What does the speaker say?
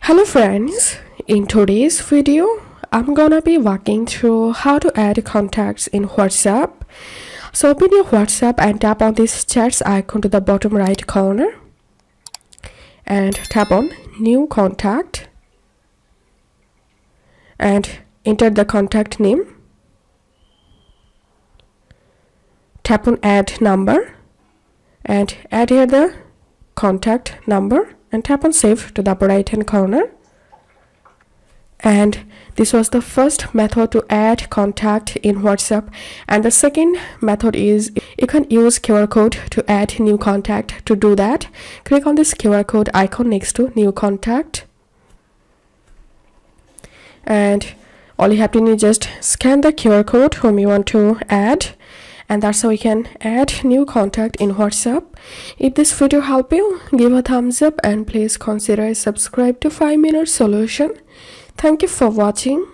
Hello friends, in today's video, I'm gonna be walking through how to add contacts in WhatsApp. So open your WhatsApp and tap on this chats icon to the bottom right corner and tap on new contact and enter the contact name. Tap on add number and add here the contact number and tap on save to the upper right hand corner. And this was the first method to add contact in WhatsApp, and the second method is you can use QR code to add new contact. To do that, click on this QR code icon next to new contact, and all you have to do is just scan the QR code whom you want to add, and that's how you can add new contact in WhatsApp. If this video helped you, give a thumbs up and please consider subscribe to 5 Minute Solution. Thank you for watching.